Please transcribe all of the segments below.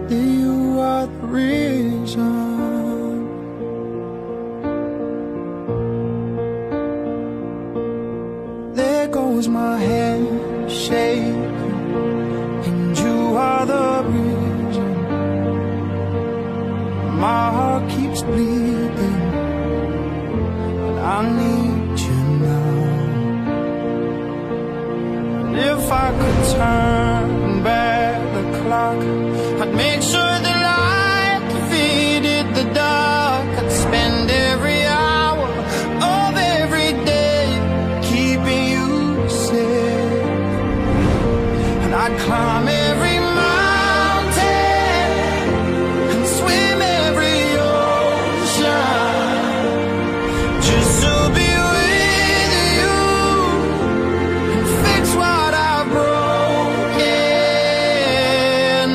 that you are the reason. There goes my hand shaking, and you are the reason. My heart keeps bleeding, but I need you now. And if I could turn back the clock, I'd make sure the light defeated the dark. I'd spend every hour of every day keeping you safe, and I'd climb every mountain and swim every ocean just to be with you and fix what I've broken.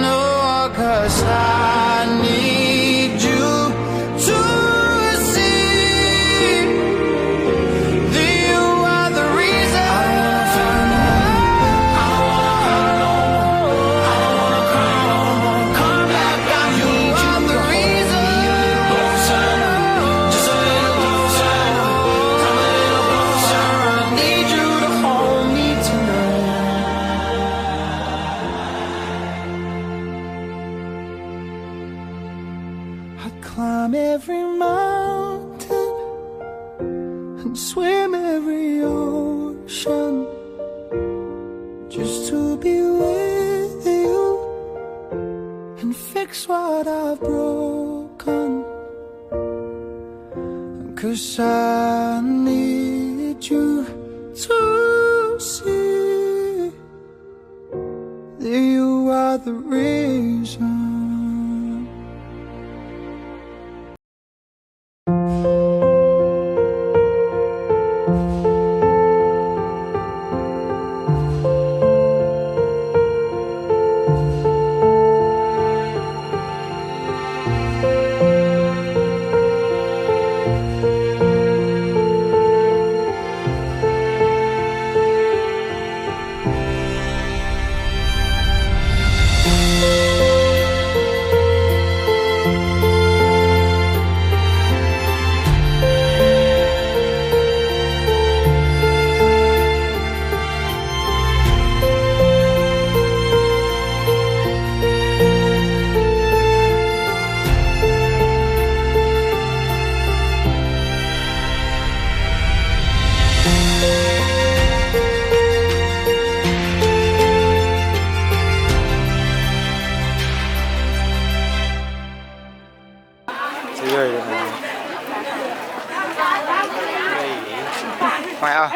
Oh, 'cause I need you to see that you are the reason. Come back, I need you are the reason. Just a little closer, come a little closer. I need you to hold me tonight. I'd climb every mountain and swim every ocean just to be with you and fix what I've broken. 'Cause I need you to see that you are the reason. Mày ơi.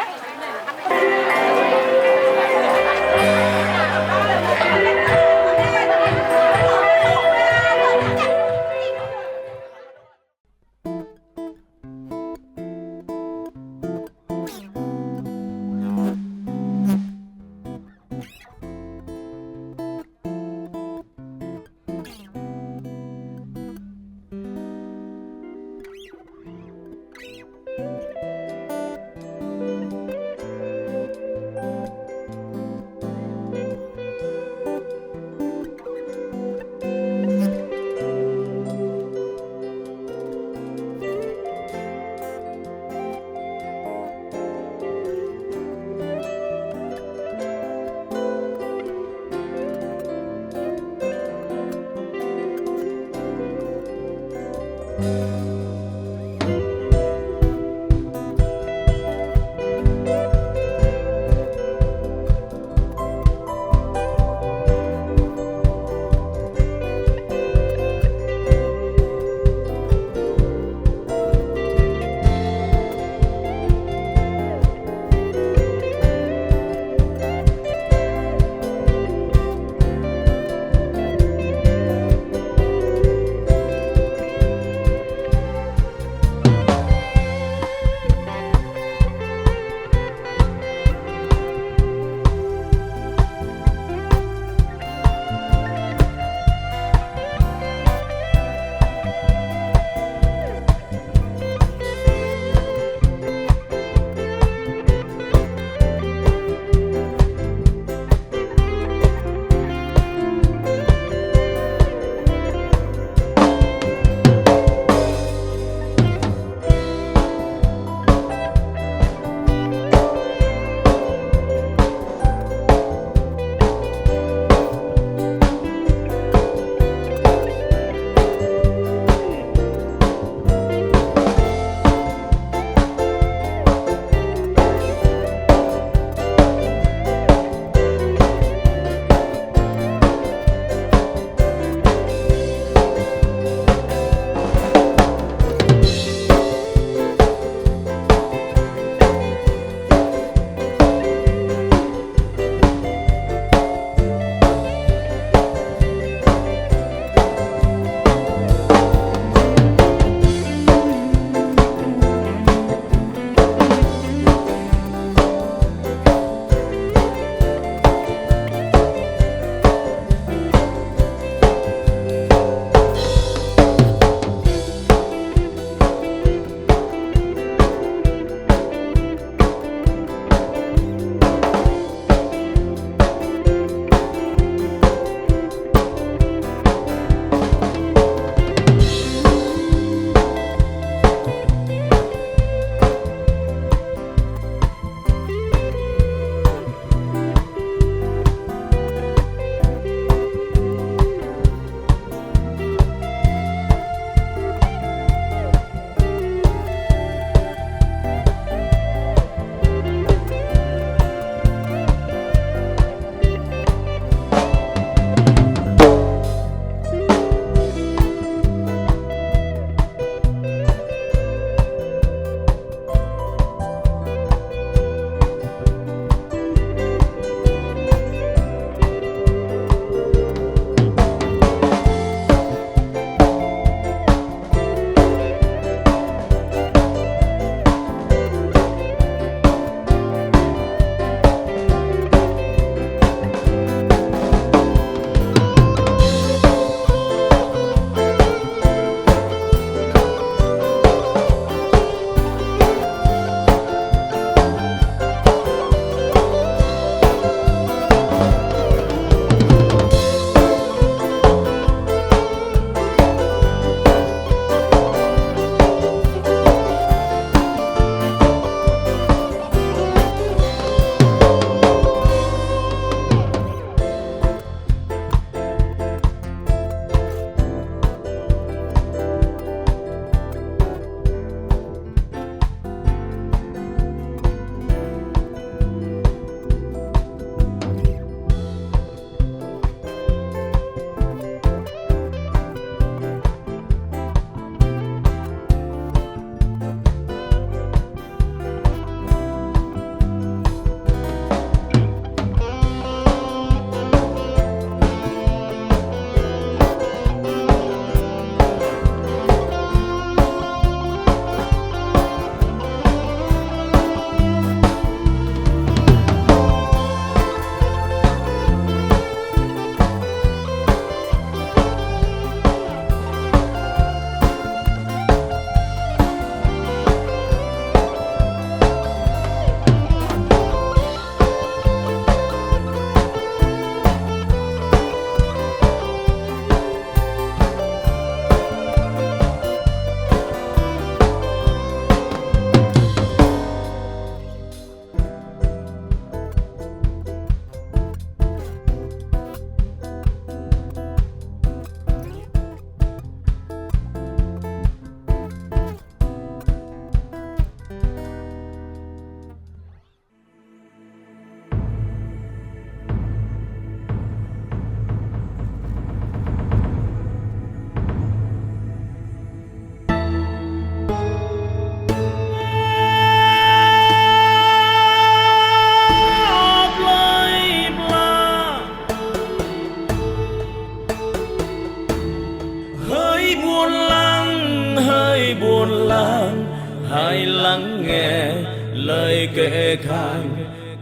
buồn lắng, hơi buồn lắng, hãy lắng nghe lời kể khanh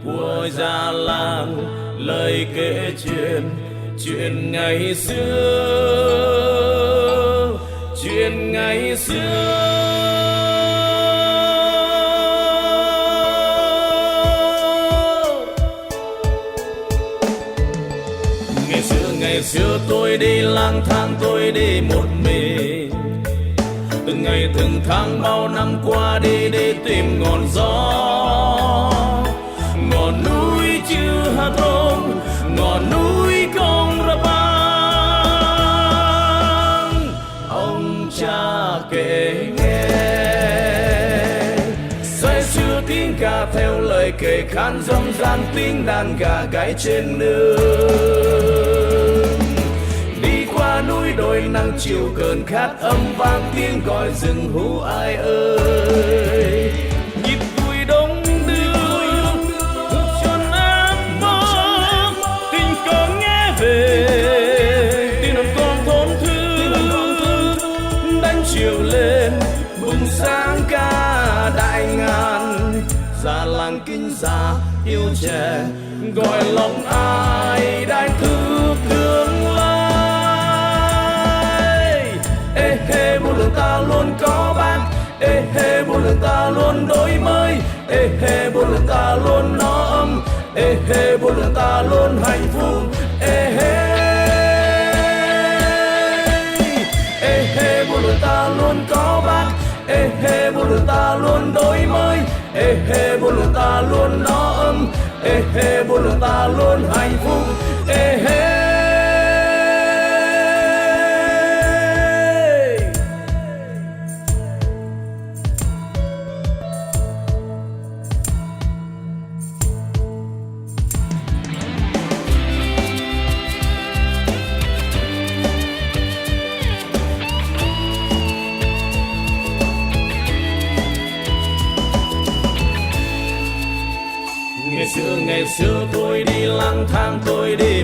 của già làng, lời kể chuyện ngày xưa, chuyện ngày xưa. Ngày xưa tôi đi lang thang, tôi đi một mình, từng ngày từng tháng bao năm qua đi để tìm ngọn gió, ngọn núi chữ Hà Rông, ngọn núi Công Ra Bang. Ông cha kể nghe say sưa tiếng ca theo lời kể khan râm ran tiếng đàn gà gáy trên nương. Núi đồi nắng chiều cơn khát âm vang tiếng gọi rừng hú ai ơi. Nhịp vui đông đưa ước cho em mơ tình có nghe về tiếng non con thốn thương đánh chiều lên bừng sáng ca đại ngàn. Già làng kinh già yêu trẻ gọi lòng ai đang thức tương lai. Ê hê muôn lần ta luôn có bác, ê hê muôn lần ta luôn đổi mới, ê hê muôn lần ta luôn no ấm, ê hê muôn lần ta luôn hạnh phúc, ê hê. Ê hê muôn lần ta luôn có bác, ê hê muôn lần ta luôn đổi mới, ê hê muôn lần ta luôn no ấm, ê hê muôn lần ta luôn hạnh phúc, ê hê. Ngày xưa tôi đi lang thang, tôi đi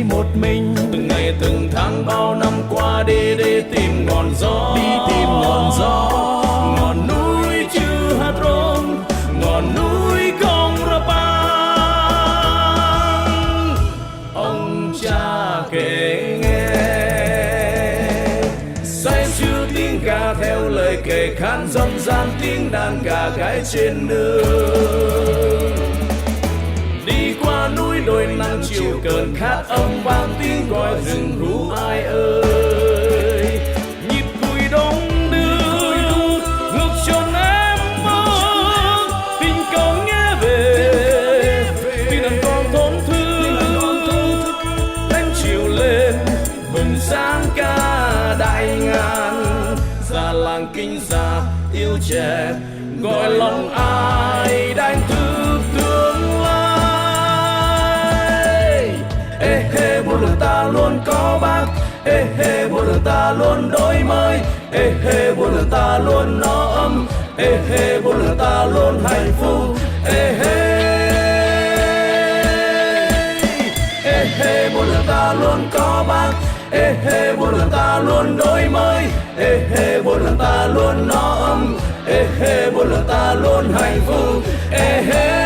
một mình, từng ngày từng tháng bao năm qua đi để tìm ngọn gió, ngọn núi chữ Hà Rông, ngọn núi Công Ra Bang. Ông cha kể nghe say sưa tiếng ca theo lời kể khan râm ran tiếng đàn gà gáy trên nương. Núi đồi nắng chiều cơn khát âm vang tiếng gọi rừng rú ai ơi. Nhịp vui đông đưa ngược chốn em mơ tình cầu nghe về tình đàn con thốn thương đánh chiều lên bừng sáng ca đại ngàn. Già làng kinh già yêu trẻ gọi lòng ai đang thức tương lai. Ê hê muôn lần ta luôn có bác, ê hê muôn lần ta luôn đổi mới, ê hê muôn lần ta luôn no ấm, ê hê muôn lần ta luôn hạnh phúc, ê hê. Ê hê muôn lần ta luôn có bác, ê hê muôn lần ta luôn đổi mới, ê hê muôn lần ta luôn no ấm, ê hê muôn lần ta luôn hạnh phúc, ê hê.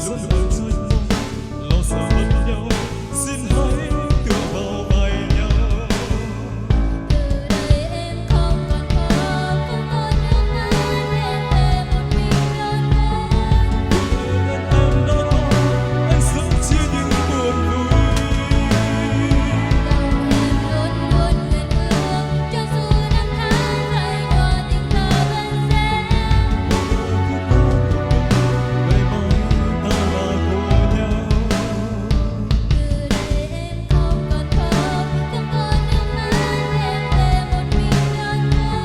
luôn luôn rơi mong lo sợ mất nhau xin hãy tựa vào vai nhau. Từ đây em không còn khóc, không còn những ngày em về một mình đơn côi. Em đã có anh sớm chia những buồn vui. Lòng em luôn luôn nguyện ước cho dù năm tháng thay đổi tình thơ vẫn sẽ. Ngày mai ta là của nhau. Từ đây em không còn khóc, không còn những ngày em về một mình đơn côi.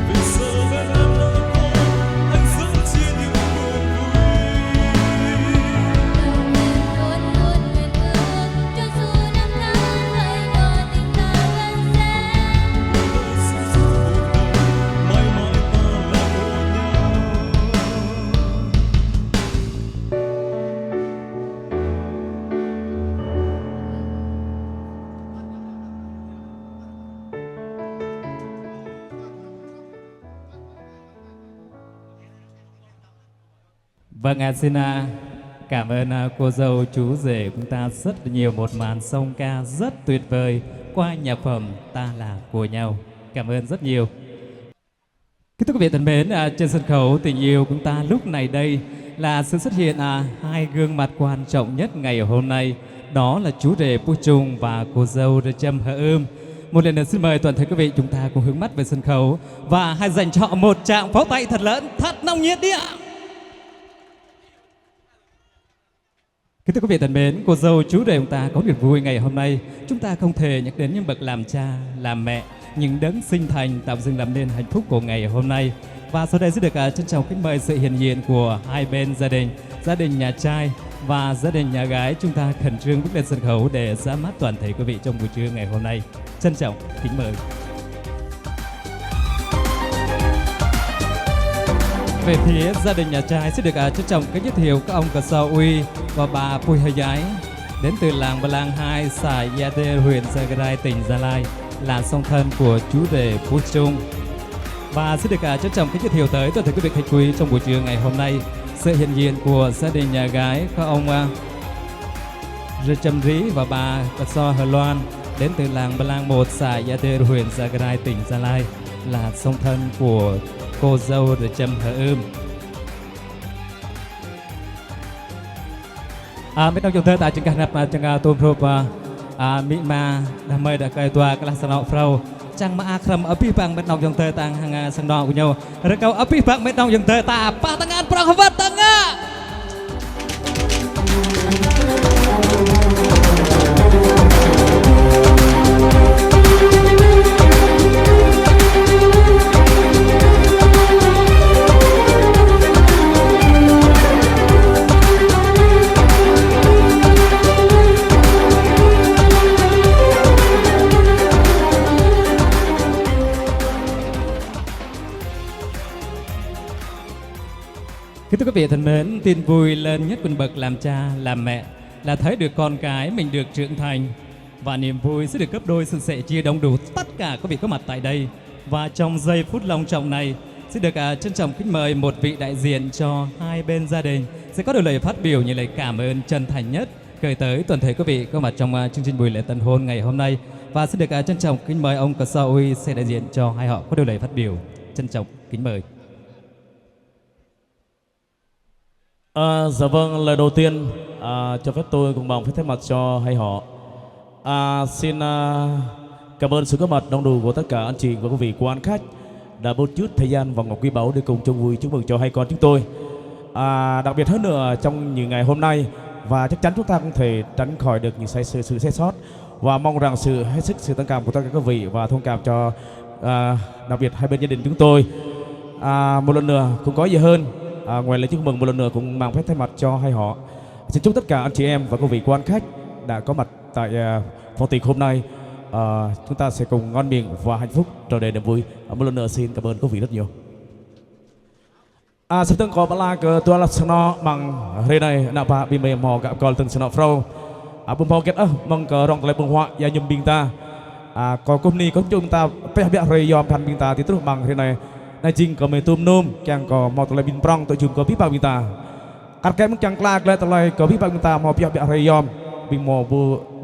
Vì sợ bên em đã có anh sớm chia những buồn vui. Lòng em luôn luôn nguyện ước cho dù năm tháng thay đổi tình thơ vẫn sẽ. Mãi mãi ta là của nhau. Vâng, xin cảm ơn cô dâu chú rể chúng ta rất là nhiều, một màn song ca rất tuyệt vời qua nhạc phẩm Ta Là Của Nhau. Cảm ơn rất nhiều. Kính thưa quý vị thân mến, trên sân khấu tình yêu chúng ta lúc này đây là sự xuất hiện hai gương mặt quan trọng nhất ngày hôm nay. Đó là chú rể Phu Trung và cô dâu Trâm Hờ Ươm. Một lần nữa xin mời toàn thể quý vị chúng ta cùng hướng mắt về sân khấu và hãy dành cho họ một tràng pháo tay thật lớn, thật nồng nhiệt đi ạ. Kính thưa quý vị thân mến, cô dâu chú rể chúng ta có niềm vui ngày hôm nay. Chúng ta không thể nhắc đến những bậc làm cha, làm mẹ, những đấng sinh thành tạo dựng làm nên hạnh phúc của ngày hôm nay. Và sau đây sẽ được trân trọng kính mời sự hiện diện của hai bên gia đình nhà trai và gia đình nhà gái. Chúng ta khẩn trương bước lên sân khấu để ra mắt toàn thể quý vị trong buổi trưa ngày hôm nay. Trân trọng kính mời. Về phía gia đình nhà trai sẽ được trân trọng kính giới thiệu các ông Cờ Sao Uy và bà Pui Hơi Giái đến từ làng Bà Lang 2, xã Gia Tê, huyện Gia Rai, tỉnh Gia Lai, là song thân của chú rể Phu Trung. Và sẽ được trân trọng kính giới thiệu tới toàn thể quý vị khách quý trong buổi trưa ngày hôm nay sự hiện diện của gia đình nhà gái các ông Rê Trâm Rí và bà Cờ So Hờ Loan đến từ làng Bà Lang 1, xã Gia Tê, huyện Gia Rai, tỉnh Gia Lai, là song thân của cô dâu Rê Trâm Hờ Ươm. Mấy đồng thơ tại trường ca nạp trường tôm rộp mỹ ma đam mê đã cây tòa các làng sân phao chẳng mà khram ở phía bằng mấy đồng thơ tăng hàng sân đỏ của nhau rồi câu ở phía bằng mấy đồng thơ ta pa tangan prang hvat tanga. Kính thưa quý vị thân mến, tin vui lớn nhất của bậc làm cha, làm mẹ là thấy được con cái mình được trưởng thành, và niềm vui sẽ được gấp đôi sự sẻ chia đông đủ tất cả quý vị có mặt tại đây. Và trong giây phút long trọng này sẽ được trân trọng kính mời một vị đại diện cho hai bên gia đình sẽ có đôi lời phát biểu như lời cảm ơn chân thành nhất gửi tới toàn thể quý vị có mặt trong chương trình buổi lễ tân hôn ngày hôm nay. Và sẽ được trân trọng kính mời ông Cờ Sao Uy sẽ đại diện cho hai họ có đôi lời phát biểu. Trân trọng kính mời. Dạ vâng, lời đầu tiên cho phép tôi cùng bằng phép thay mặt cho hai họ xin cảm ơn sự có mặt đông đủ của tất cả anh chị và quý vị quan khách đã bớt chút thời gian và ngọc quý báu để cùng chung vui chúc mừng cho hai con chúng tôi. Đặc biệt hơn nữa trong những ngày hôm nay, và chắc chắn chúng ta không thể tránh khỏi được những sự sai sót, và mong rằng hết sức sự thông cảm của tất cả quý vị và thông cảm cho đặc biệt hai bên gia đình chúng tôi. Một lần nữa cũng có gì hơn ngoài lời chúc mừng, một lần nữa cũng mang phép thay mặt cho hai họ xin chúc tất cả anh chị em và quý vị quan khách đã có mặt tại phòng tiệc hôm nay chúng ta sẽ cùng ngon miệng và hạnh phúc trò đời niềm vui. Một lần nữa xin cảm ơn quý vị rất nhiều. Sebetulnya ko bala ke tua la seno mang renai nak pa bimbe mo gap kol teng seno frau. Bum poket mong ke rong tele bung hwa ya nyum bing ta. Ko kum ni ko chung ta pe biak re yom pan bing ta ti terus mang renai na jing ko me tum num kyang ko mo tele bin prong to jum ko pi pa bing ta. cắt kém chẳng lạc lại tại lại có biết bạn ta mò bịa bịa hay yom bị mò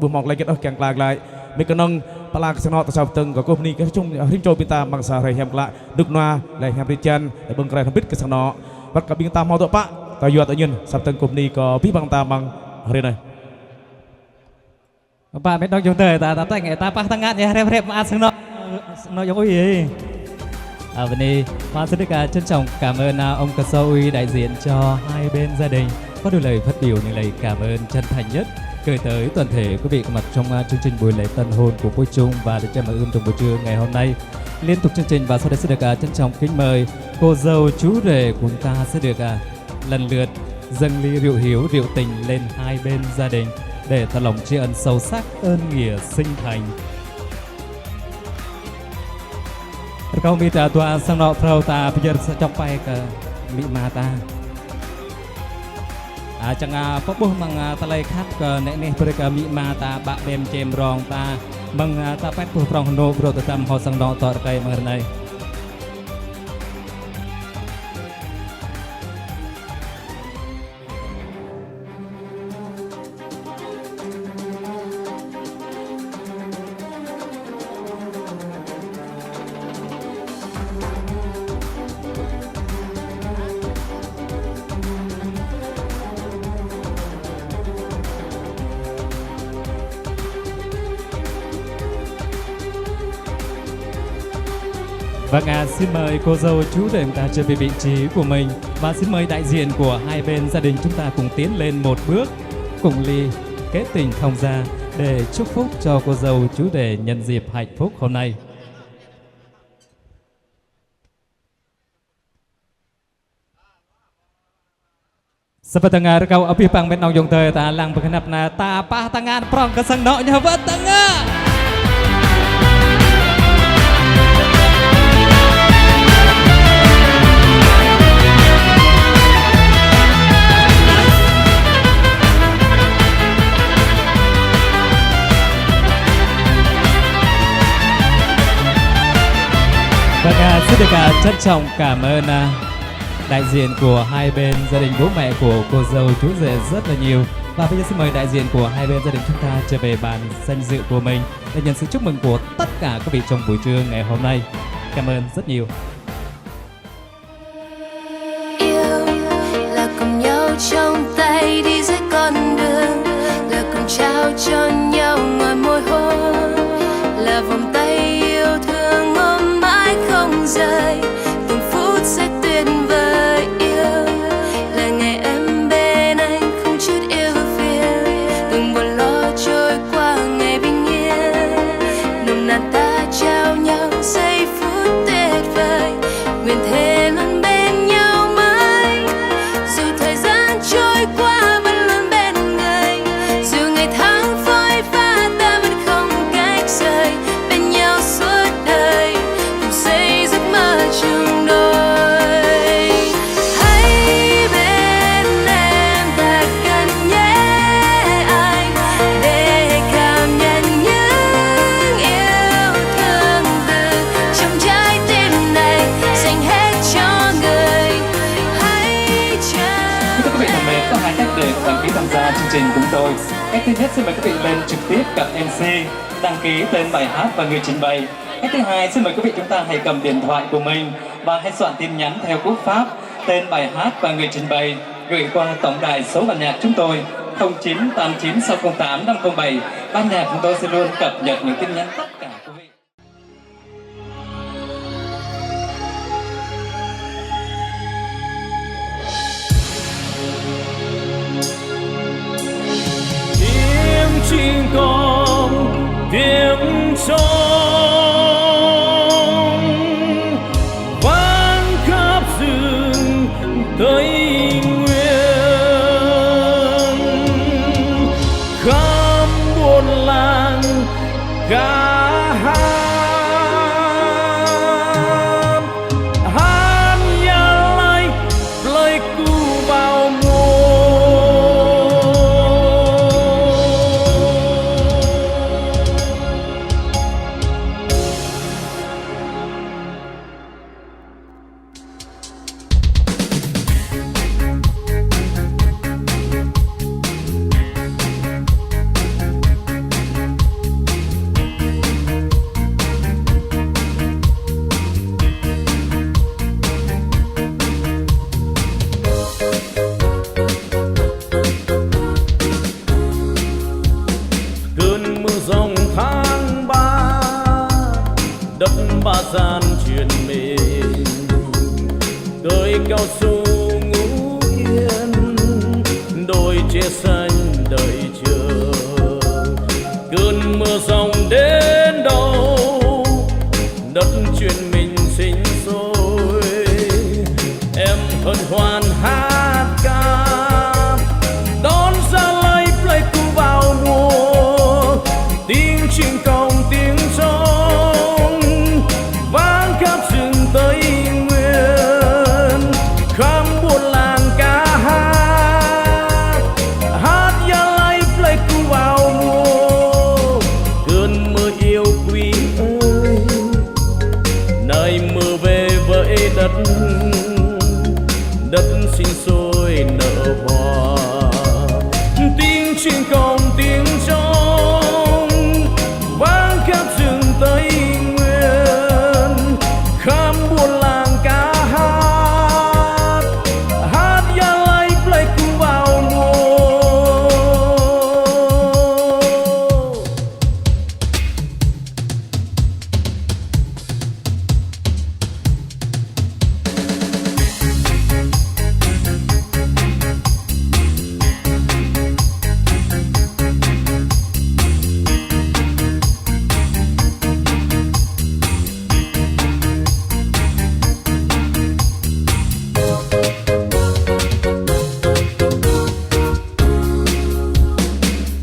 vừa mọc lại cái đó chẳng lạc lại mấy cái nôngปลากสนอตะชาวตึงกับกลุ่มนี้ก็ช่วงริมโจปินตาบางสาไรแฮมละดึกนัวไรแฮมริจันแต่เบิ่งไกรทำบิดกับสนอวัดกับบิงตามอตัวปะต่อยอดต่อยืนสับตึงกลุ่มนี้ก็พี่บางตาบางอะไรหน่อย Bạn biết nói chúng ta tay người ta bắt tăng ngát nhé rep mà sưng nó giống gì bên đây Hoa xin được trân trọng cảm ơn ông Cà Sâu Uy đại diện cho hai bên gia đình có đôi lời phát biểu những lời cảm ơn chân thành nhất gửi tới toàn thể quý vị có mặt trong chương trình buổi lễ tân hôn của Pui Chung và được chào mừng trong buổi trưa ngày hôm nay. Liên tục chương trình và sau đây sẽ được trân trọng kính mời cô dâu chú rể của chúng ta sẽ được lần lượt dâng ly rượu hiếu rượu tình lên hai bên gia đình để tỏ lòng tri ân sâu sắc ơn nghĩa sinh thành. Kau minta tua sang nọ prau ta biar secapai ke lima ta. Chẳng có bố mang ta lấy khát ke nek nih mereka lima ta bak bem jem rong ta mang ta pet bố prong no bro tetam ho sang nọ tor kai mengenai. Vâng, xin mời cô dâu chú để chúng ta trở về vị trí của mình và xin mời đại diện của hai bên gia đình chúng ta cùng tiến lên một bước cùng ly kết tình thông gia để chúc phúc cho cô dâu chú để nhân dịp hạnh phúc hôm nay. Sepertengah rekau api pang met nong jong teu ta lang berkenap na ta pah tangan prong keseng nok nyawa tengah. Vâng, xin được trân trọng cảm ơn đại diện của hai bên gia đình bố mẹ của cô dâu chú rể rất là nhiều. Và bây giờ xin mời đại diện của hai bên gia đình chúng ta trở về bàn danh dự của mình để nhận sự chúc mừng của tất cả các vị trong buổi trưa ngày hôm nay. Cảm ơn rất nhiều. Yêu là cùng nhau trong tay đi dưới con đường, là cùng trao cho nhau ngồi môi hôn, là vòng tay yêu thương ôm mãi không rời, từng phút sẽ tuyệt vời. Yêu là ngày em bên anh không chút yêu phiền, từng buồn lo trôi qua ngày bình yên, nồng nàn ta trao nhau giây phút tuyệt vời, nguyện thề luôn bên nhau mãi, dù thời gian trôi qua vẫn luôn bên người, dù ngày tháng phôi pha ta vẫn không cách rời, bên nhau suốt đời cùng xây giấc mơ chung đôi. Hãy bên em thật gần nhé anh, để cảm nhận những yêu thương từ trong trái tim này dành hết cho người. Hãy chờ. Thưa quý vị thân mến, có hai cách để đăng ký tham gia chương trình của chúng tôi. Cách thứ nhất xin mời quý vị lên trực tiếp gặp MC, đăng ký tên bài hát và người trình bày. Cách thứ hai xin mời quý vị chúng ta hãy cầm điện thoại của mình và hãy soạn tin nhắn theo cú pháp tên bài hát và người trình bày gửi qua tổng đài số ban nhạc chúng tôi 0989608507. Ban nhạc chúng tôi sẽ luôn cập nhật những tin nhắn tất cả quý vị. Tiếng chim con tiếng trống vang khắp rừng Tây Nguyên, khắp buôn làng ca hát hát nhà lai lời cu bao mùa. dòng tháng ba, đất ba gian chuyện mình cởi cao su ngủ yên, đôi che xanh đợi chờ cơn mưa dòng đến đâu, đất chuyện mình sinh sôi. Em hân hoan hát ca đón ra lấy Pleiku vào mùa, tiếng chim còng tiếng trống vang khắp rừng Tây Nguyên, khám buôn làng ca hát hát ya lấy Pleiku vào mùa. Cơn mưa yêu quý ơi, này mưa về với đất, đất sinh sôi nở hoa, tiếng chim còng tiếng trống vang khắp rừng Tây Nguyên, khám buôn làng ca hát hát ya lấy Pleiku vào mùa.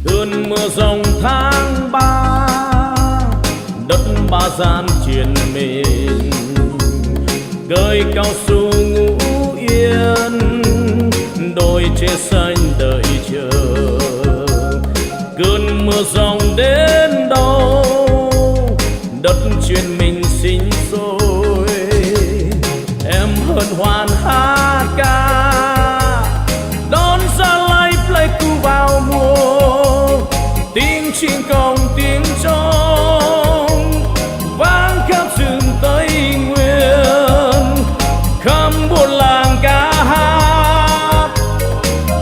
Cơn mưa dòng tháng ba, đất ba gian chuyện mình cởi cao su ngủ yên, đôi che xanh đợi chờ cơn mưa dòng đến đâu, đất chuyện mình sinh sôi. Em hân hoan hát ca đón ra lấy Pleiku vào mùa, tiếng chim còng tiếng trống vang khắp rừng Tây Nguyên, khắp buôn làng ca hát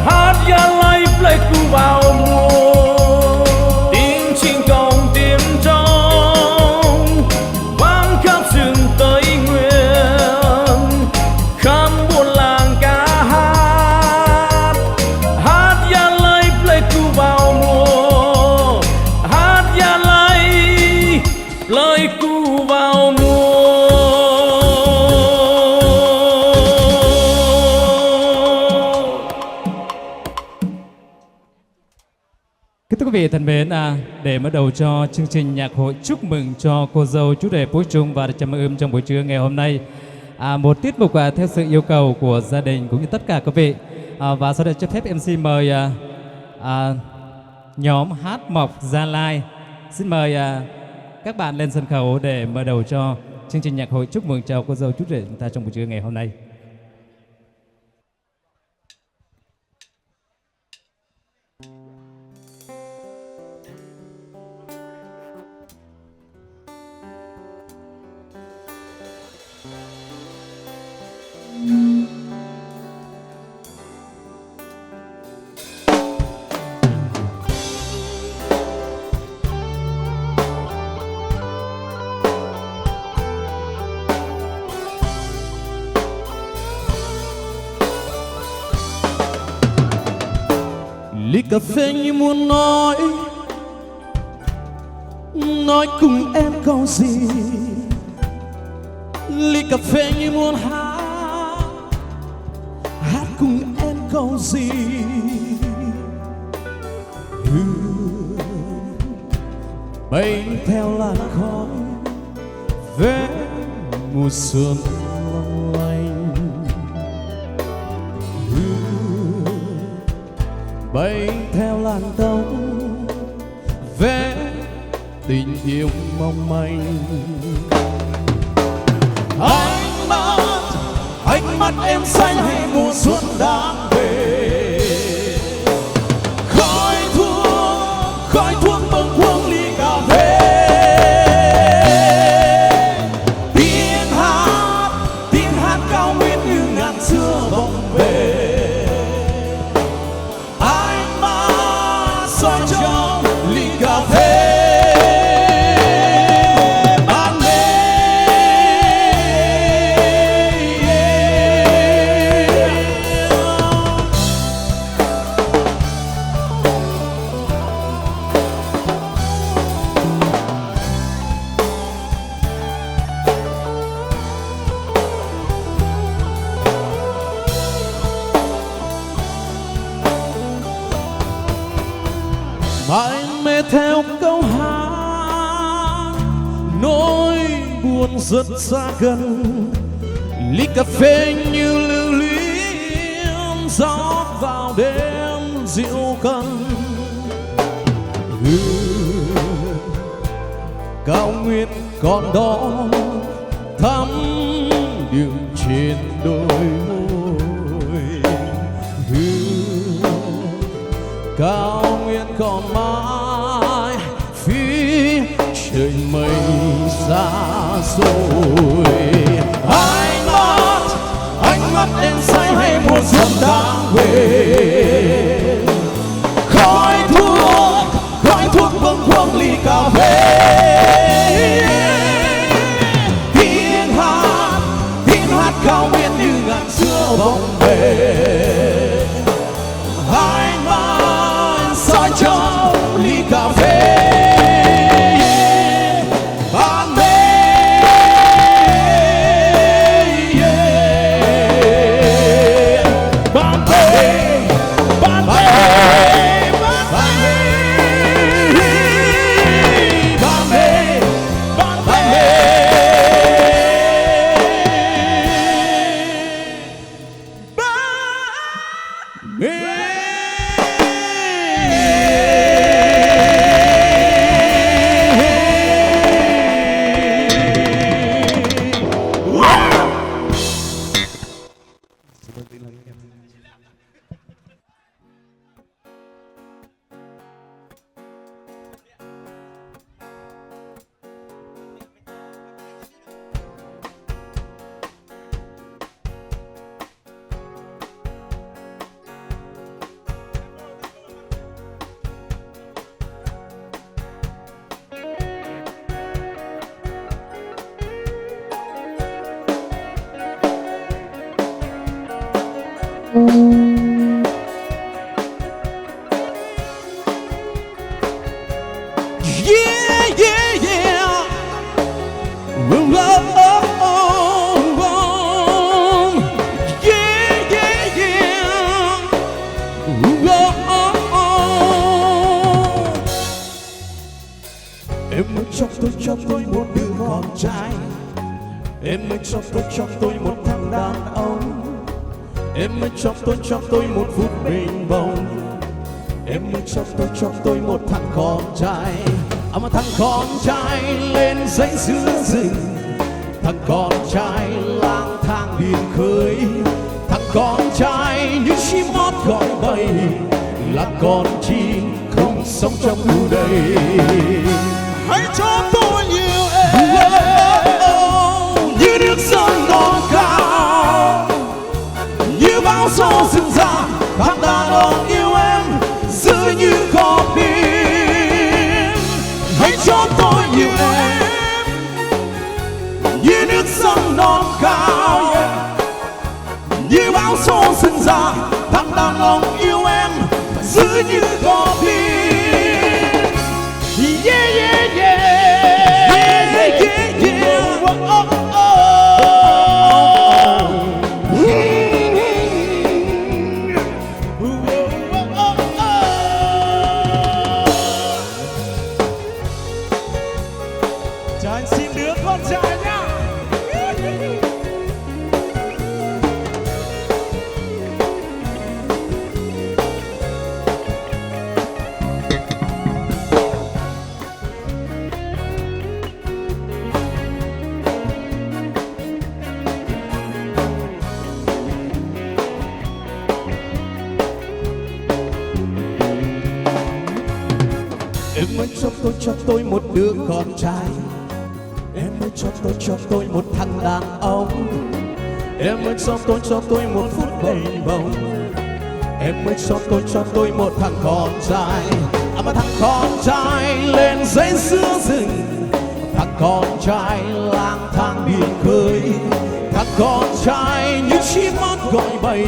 hát ya lấy Pleiku vào mùa, tiếng chim còng tiếng trống vang khắp rừng Tây Nguyên, khắp buôn làng ca hát hát ya lấy Pleiku vào mùa, hát ya lấy Pleiku vào mùa. Kính thưa quý vị thân mến, để mở đầu cho chương trình nhạc hội chúc mừng cho cô dâu chú rể Pối Trung và chăm ươm trong buổi trưa ngày hôm nay, một tiết mục theo sự yêu cầu của gia đình cũng như tất cả quý vị. Và sau đây cho phép MC mời nhóm hát mộc Gia Lai. Xin mời các bạn lên sân khấu để mở đầu cho chương trình nhạc hội chúc mừng cho cô dâu chú rể chúng ta trong buổi trưa ngày hôm nay. Ly cà phê như muốn nói cùng em câu gì. Ly cà phê như muốn hát cùng em câu gì. Bay theo làn khói về mùa xuân long lanh. Bay theo làn tàu về tình yêu mong manh. Ánh mắt em xanh hay mùa xuân đang về. Khói thuốc bâng khuâng ly cà phê. Tiếng hát cao nguyên như ngàn xưa vọng về. Ánh mắt soi trong ly cà phê. mãi mê theo câu hát nỗi buồn rất xa gần. Ly cà phê như lưu luyến rót vào đêm rượu cần. Cao nguyên còn đó thắm điểm trên đôi môi. Cao nguyên còn mãi phía trên mây xa xôi. Ánh mắt đen say hay mùa xuân đang về. Khói thuốc bâng khuâng ly cà phê. Tiếng hát cao nguyên như ngàn xưa vọng về. Ánh mắt soi trong ly cà phê. Em ơi cho tôi một đứa con trai. Em ơi cho tôi một thằng đàn ông. Em ơi cho tôi một phút bình bồng. Em ơi cho tôi một thằng con trai. Mà thằng con trai lên dãy giữa rừng. Thằng con trai lang thang biển khơi. Thằng con trai như chim hót gọi bay. Là con chim không sống trong khu đây. Hãy cho tôi nhiều em như nước sông non cao, như bão gió rừng già. Thằng đàn ông yêu em giữ như con tim. Hãy cho tôi nhiều em như nước sông non cao, như bão gió rừng già. Thằng đàn ông yêu em giữ như con tim. Yeah, yeah, yeah. Yeah, yeah, yeah. Oh, oh, oh. Cho anh xin đứa con trai nhá. Em ơi cho tôi một đứa con trai. Em ơi cho tôi một thằng đàn ông. Em ơi cho tôi một phút bồng bồng. Em ơi cho tôi một thằng con trai. Mà thằng con trai lên dãy giữa rừng. Thằng con trai lang thang biển khơi. Thằng con trai như chim hót gọi bay.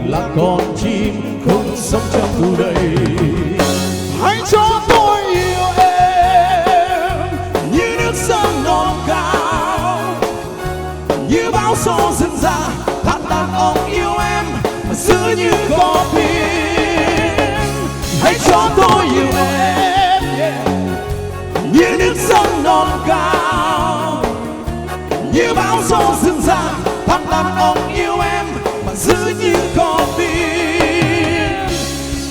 Là con chim không sống trong khu đây. Hãy cho tôi yêu em như nước sông non cao, như bão gió rừng già. Thằng đàn ông yêu em giữ như con tim. Hãy cho tôi yêu em, như nước sông non cao, như bão gió rừng rạc thăm đàn ông yêu em mà giữ như con tim.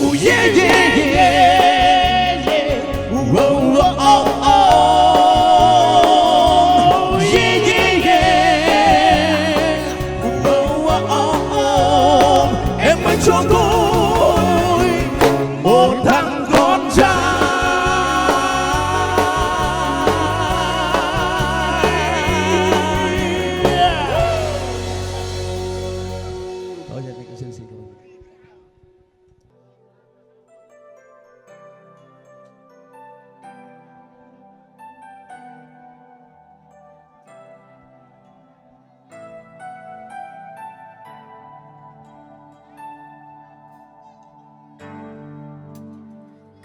Oh yeah yeah yeah yeah, oh oh oh oh, yeah yeah yeah, oh oh oh oh. Em hãy cho tôi một thằng con trai. Thôi giờ mình xin thôi.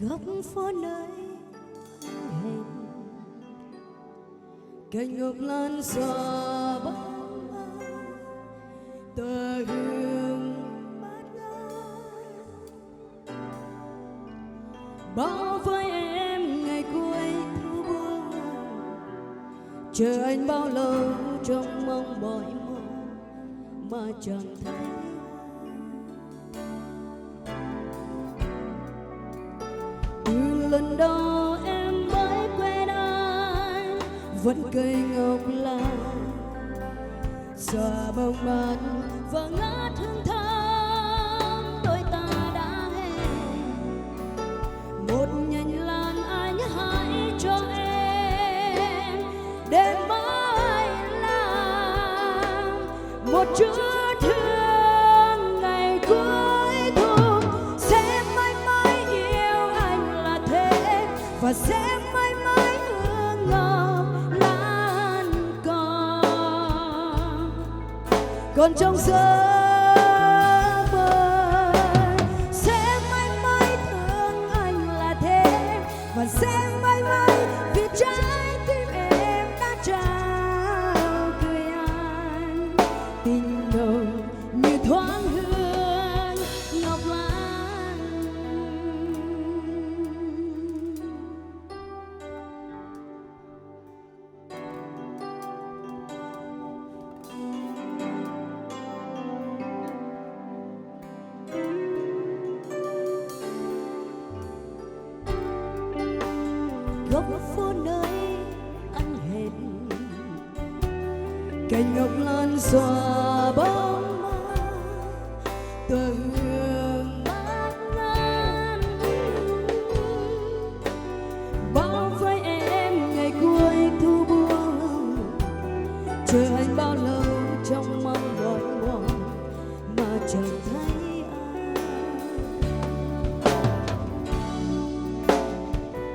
góc phố nơi hẹn cành ngọc lan xòa bóng tờ hương bát ngát bao với em ngày cuối thu buông chờ anh bao lâu trong mong mỏi mòn mà chẳng thấy. Lần đầu em mới quen anh vẫn cây ngọc lan xòa bóng mát và ngát hương thơm đôi ta đã hẹn một nhành lan anh hãy cho em đêm mai làm một chút thương ngày cuối thu sẽ mãi mãi yêu anh là thế và sẽ mãi mãi hương ngọc lan còn trong giấc mơ sẽ mãi mãi thương anh là thế và sẽ mãi mãi vì trái tim em đã trao gửi anh tình nồng như thoáng hương ngọc lan. Góc phố nơi anh hẹn cành ngọc lan xòa bóng mát tờ hương bát ngát bao với em ngày cuối thu buông chờ anh bao lâu trong mong gọi mòn mà chẳng thấy anh.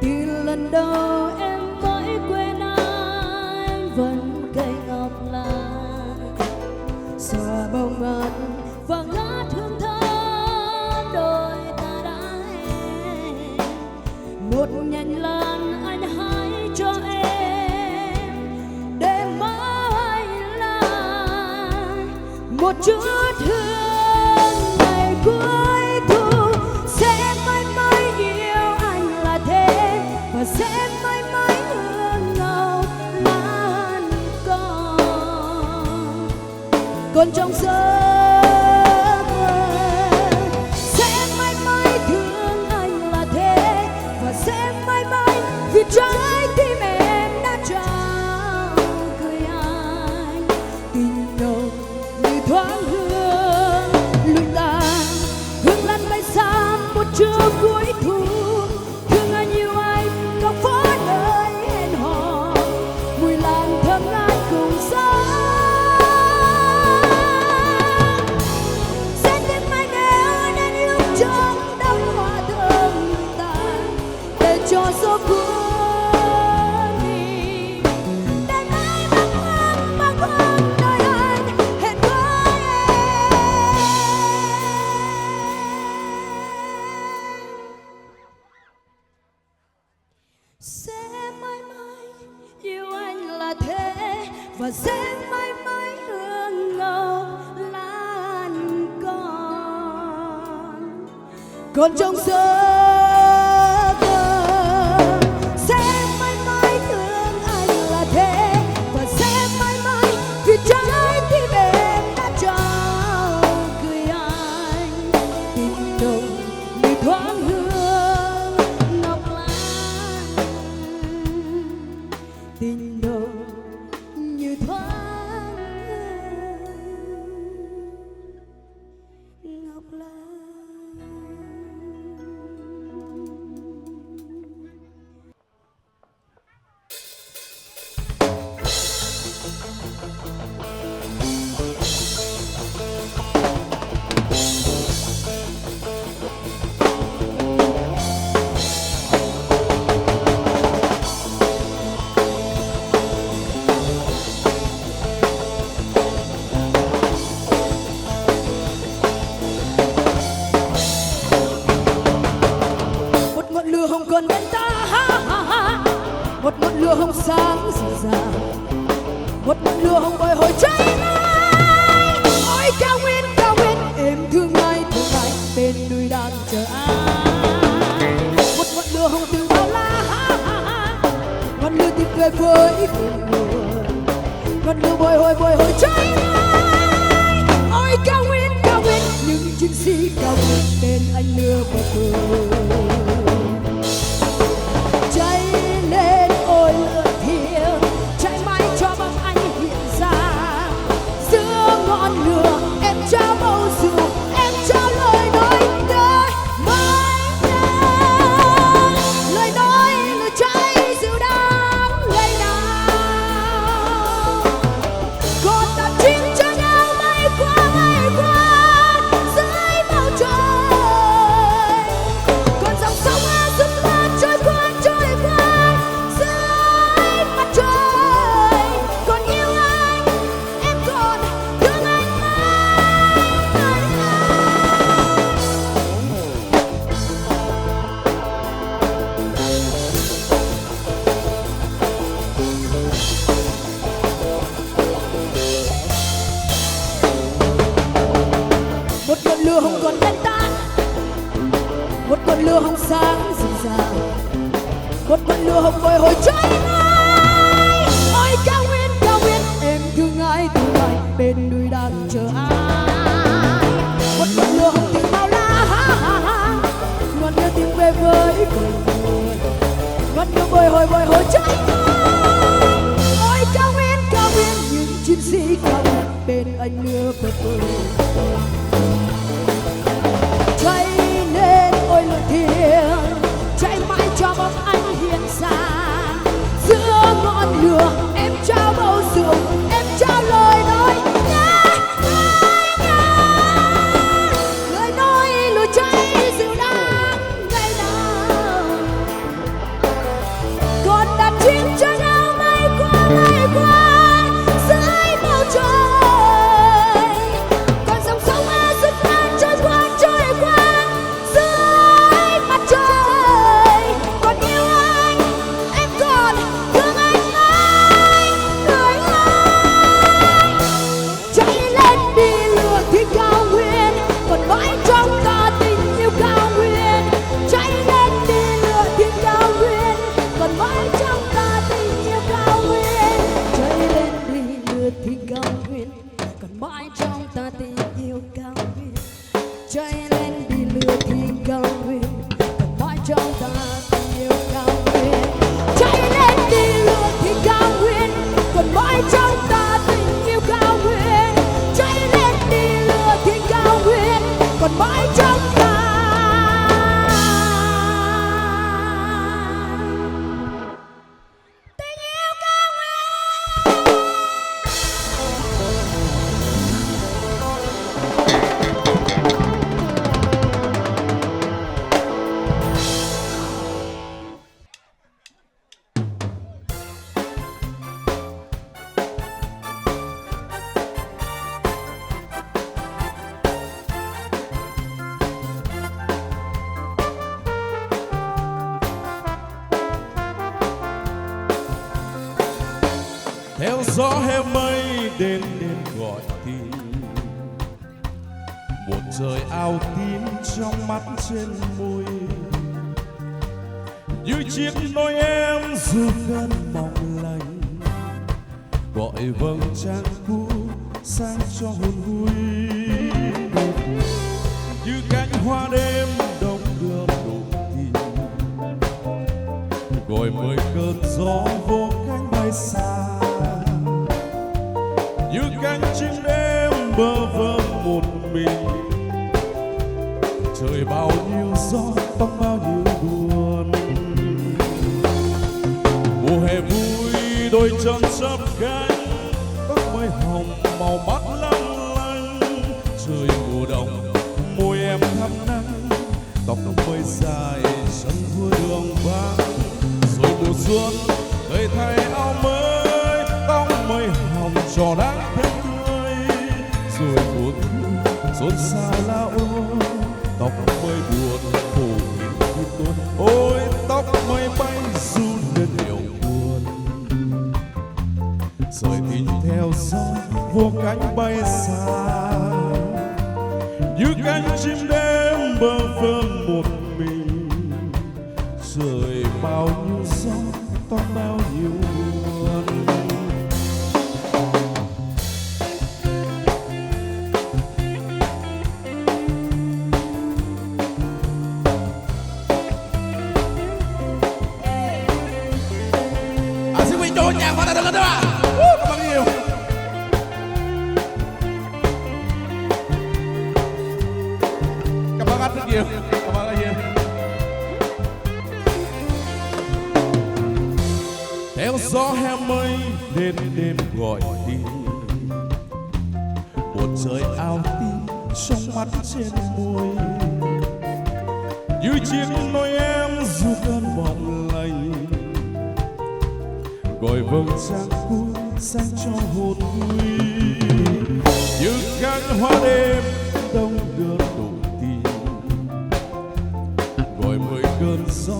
Từ lần đầu em mới quên anh vẫn cây ngọc lan xòa bóng mát và ngát hương thơm đôi ta đã hẹn một nhành lan anh hãy cho em để mãi là một chút hương ngày cuối thu sẽ mãi mãi yêu anh là thế và sẽ mãi mãi hương ngọc lan còn trong giấc mơ sẽ mãi mãi thương anh là thế và sẽ mãi mãi vì trái tim em đã trao gửi anh tình nồng như thoáng hương lụi tàn hương lan bay xa một trưa cuối thu thương anh yêu anh góc phố nơi hẹn hò mùi lan thơm ngát cùng gió sẽ tìm anh yêu đến lúc trong đông hoa thơm tàn để cho gió cuốn đi để mãi bâng khuâng nơi anh hẹn với em sẽ mãi mãi yêu anh là thế và sẽ mãi mãi hương ngọc lan còn trong giấc lửa hồng còn bên ta, một ngọn lửa hồng sáng dịu dàng, một ngọn lửa hồng bồi hồi cháy ngay. Ôi cao nguyên em thương ai bên núi đang chờ ai. Một ngọn lửa hồng từ bao la, ngọn lửa tìm về với cội nguồn, ngọn lửa bồi hồi cháy ngay. Ôi cao nguyên những chiến sĩ cao nguyên bên anh lửa bờ cháy lên. Ôi lửa thiêng cháy mãi cho bóng anh hiện ra, giữa ngọn lửa em trao bầu rượu, em trao lời nói đời mãi nhớ, lời nói lửa cháy dịu đáng ngày nào. Còn đàn chim cho nhau bay qua dưới bầu trời, còn dòng sông rút qua trôi qua dưới mặt trời. Còn yêu anh em còn thương anh mãi. Một ngọn lửa hồng còn bên ta, một ngọn lửa hồng sáng dịu dàng, một ngọn lửa hồng bồi hồi cháy ngay. Ôi cao nguyên em thương ai bên núi đang chờ ai. Một ngọn lửa hồng từ bao la, ngọn lửa tìm về với cội nguồn, ngọn lửa bồi hồi cháy ngay. Ôi cao nguyên những chiến sĩ cao nguyên bên anh lửa bờ cháy lên. Ôi lửa thiêng cháy mãi cho bóng anh hiện ra, giữa ngọn lửa em trao bầu rượu, em trao lời nói lời nói lửa cháy dịu đáng ngày nào. Còn đàn chim cho nhau bay qua dưới bầu trời, còn dòng sông rút qua trôi qua dưới mặt trời. Còn yêu anh em còn thương anh mãi người ơi. Cháy lên đi lửa thì cao nguyên, còn mãi trong ta tình yêu cao nguyên. Cháy lên đi lửa thì cao nguyên, còn mãi trong ta tình yêu cao nguyên. Cháy lên đi lửa thì cao nguyên, còn mãi trong ta tình yêu cao nguyên. Cháy lên đi lửa thì cao nguyên, còn mãi trong ta tình yêu cao nguyên. Cháy lên đi lửa thì cao nguyên, còn mãi trong ta tình yêu cao nguyên. Cháy lên đi lửa thì cao nguyên, còn mãi trong ta tình yêu cao nguyên. Theo gió heo mây đến gọi tìm, một trời ao tím trong mắt trên môi, như chiếc nôi em du cơn mong lành, gọi vầng trăng cũ sang cho hồn vui. Như cánh hoa đêm đông đưa đủ tình, gọi mời cơn gió vô cánh bay xa. Như cánh chim đêm bơ vơ một mình, trời bao nhiêu gió băng bao nhiêu buồn. Mùa hè vui đôi chân chớp cánh, tóc mây hồng màu mắt long lanh. Trời mùa đông môi em thắm nắng, tóc mây dài chân vui đường vắng. Rồi mùa xuân người thay áo mới, tóc mây hồng trò đáng thêm tươi. Rồi mùa thu xôn xao lá ôi, tóc mây buồn phủ hình tôi. Ôi cánh bay xa, như cánh chim đêm bơ vơ một mình. Trời bao nhiêu gió, to bao nhiêu buồn. Xin quý cho nhạc vào đây được không ạ? Cảm ơn nhiều. Cảm ơn anh rất nhiều. Cảm ơn anh nhiều. Theo gió he mây đến đêm gọi tìm, một trời ao tím trong mắt trên môi, như chiếc nôi em du cơn bọt lạnh, gọi vầng trăng cuối dành cho hồn nguy. Như cánh hoa đêm đông đưa đủ tình, gọi mười cơn gió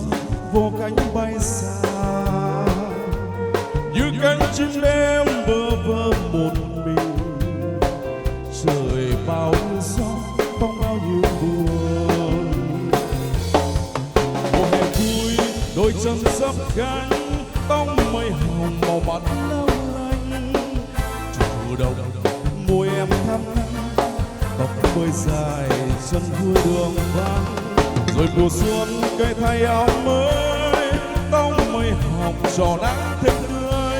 vô cánh bay xa, như cánh chim đêm bơ vơ một mình. Trời bao nhiêu gió, bóng bao nhiêu buồn. Mùa hè vui, đôi chân dấp cánh, tóc mây hồng màu mắt lâu lanh. Chủ động môi em thắm nắng, tóc bơi dài chân vui đường vắng. Rồi mùa xuân cây thay áo mới, tóc mây hồng trò nắng thêm tươi.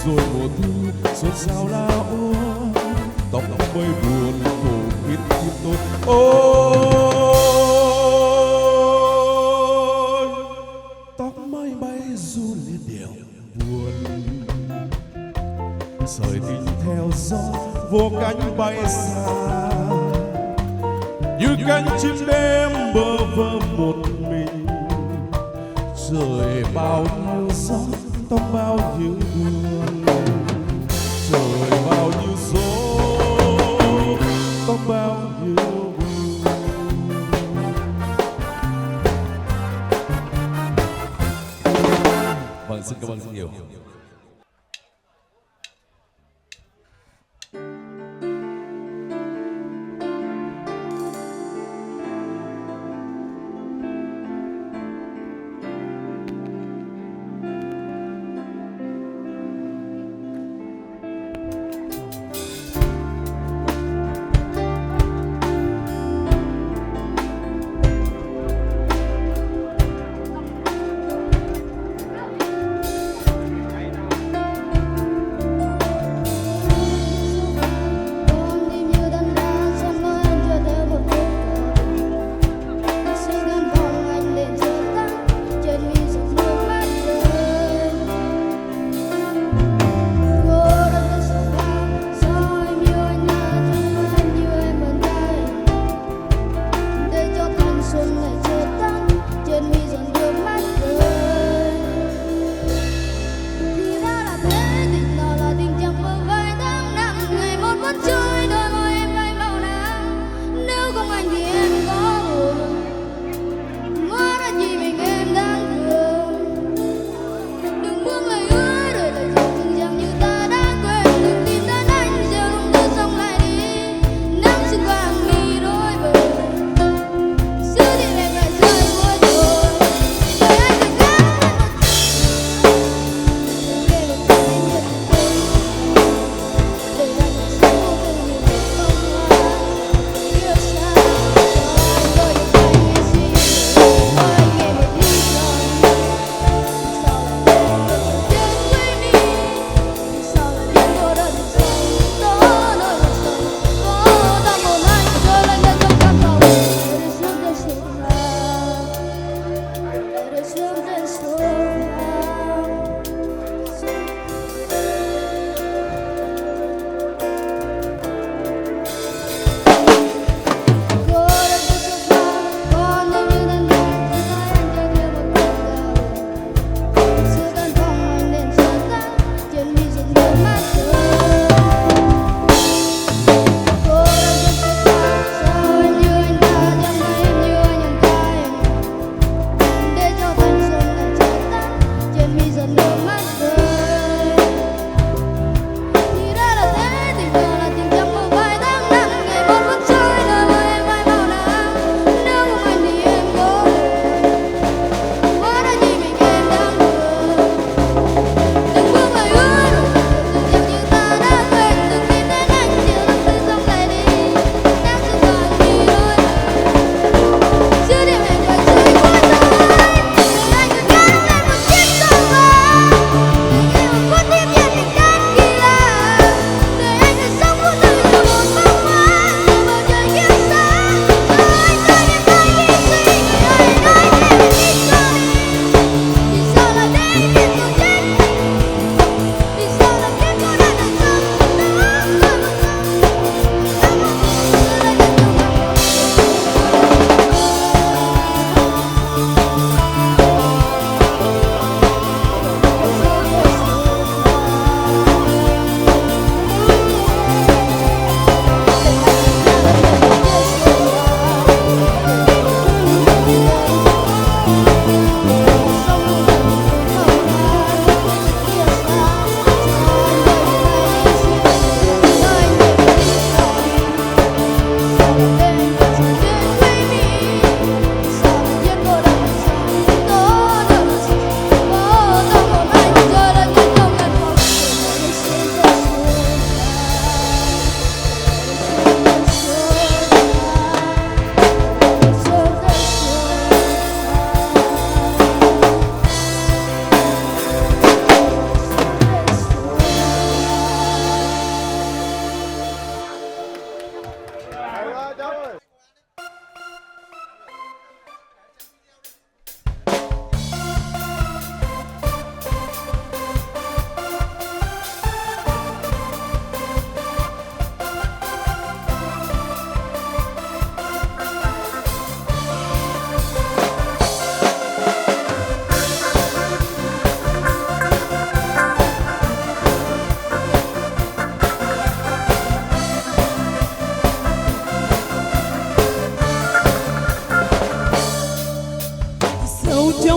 Rồi mùa thu xuân sao la úa, tóc mây buồn khổ khiến tim tôi. Ôi tóc mây bay du liên điệu buồn, rời tình theo gió vô cánh bay xa, như cánh chim đêm bơ vơ một mình. Trời bao nhiêu gió, tóc bao nhiêu buồn. Trời bao nhiêu gió, tóc bao nhiêu buồn. Vâng, xin cảm ơn rất nhiều.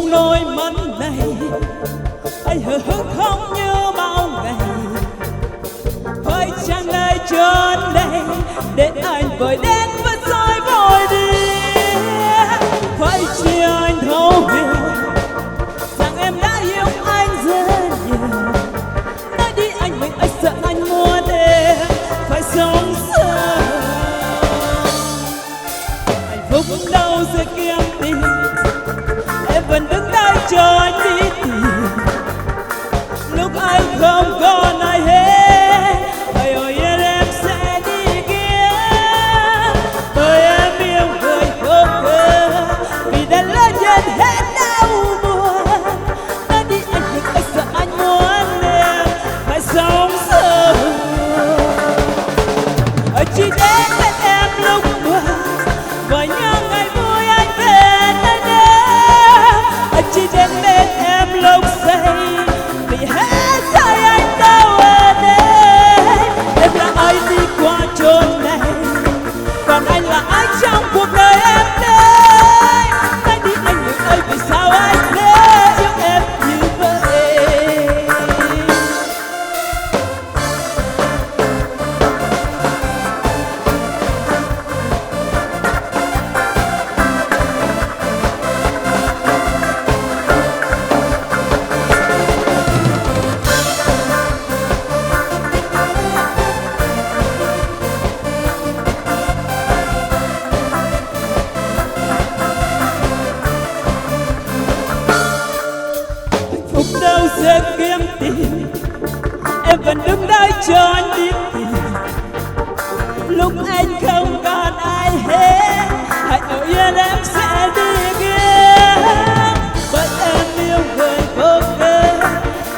trong đôi mắt này anh hờ hững không như bao ngày. Phải chăng nơi chốn đây để anh vội đến và rồi vội đi. Phải chi anh thấu hiểu rằng em đã yêu anh rất nhiều. Nói đi anh mình, anh sợ anh muốn em phải sống sớm. Hạnh phúc đâu rồi kiếm tìm, em vẫn đứng đây chờ anh đi tìm. Lúc anh không còn ai hết, hãy hỏi em sẽ đi kia. Bởi em yêu người khô khơ, vì đã lỡ dần hết đau buồn. Nói đi anh nhưng anh sợ anh muốn em phải sống sớm. Chỉ đến bên em lúc buồn và những ngày vui anh về nơi đâu. Chỉ đến bên em lúc say vì hết say anh đâu ở đây. Em là ai đi qua chốn này, còn anh là ai trong cuộc đời em đây. Nói đi anh đừng ơi, vì sao anh để yêu em như vậy. Phúc đâu sẽ kiếm tìm, em vẫn đứng đây chờ anh đi tìm. Lúc anh không còn ai hết, hãy ở yên em sẽ đi kia. Bởi em yêu người vô cơ,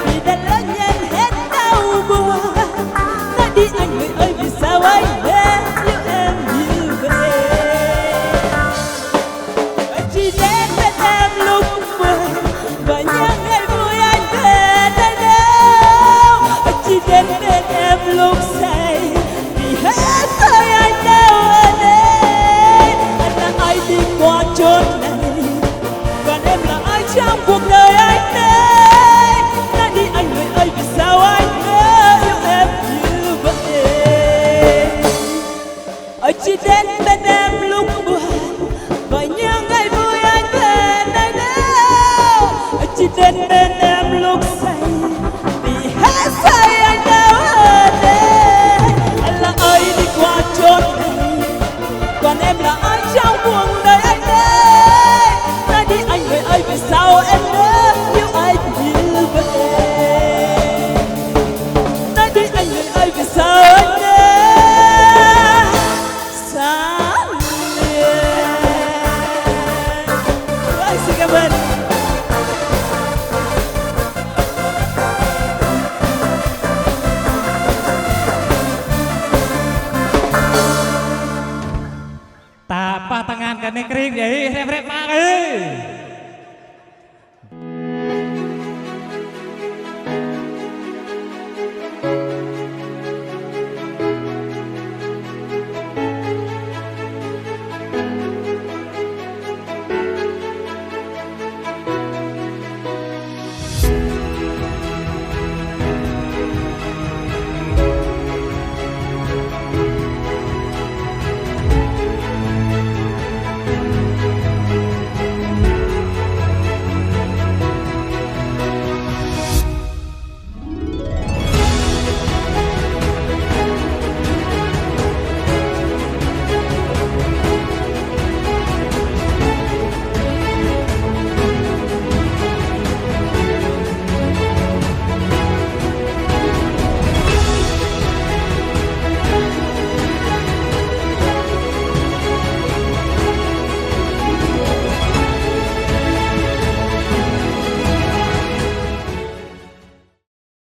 vì đã lỡ nhận hết đau buồn. Nói đi anh người ơi, vì sao anh để yêu em như vậy. Chỉ đến bên em lúc buồn và những ngày vui anh về nơi đâu. Chỉ đến bên em lúc say vì hết say anh đâu ở đây. Anh là ai đi qua chốn này, còn em là ai trong cuộc đời anh đây. Nói đi anh người ơi, vì sao anh đã yêu em như vậy. Chỉ đến bên em lúc buồn và những ngày vui anh về nơi đâu. Chỉ đến bên em lúc say vì hết say anh đâu ở đây. Anh là ai đi qua chốn này, còn em là ai trong cuộc đời anh đây. Nói đi anh người ơi, vì sao em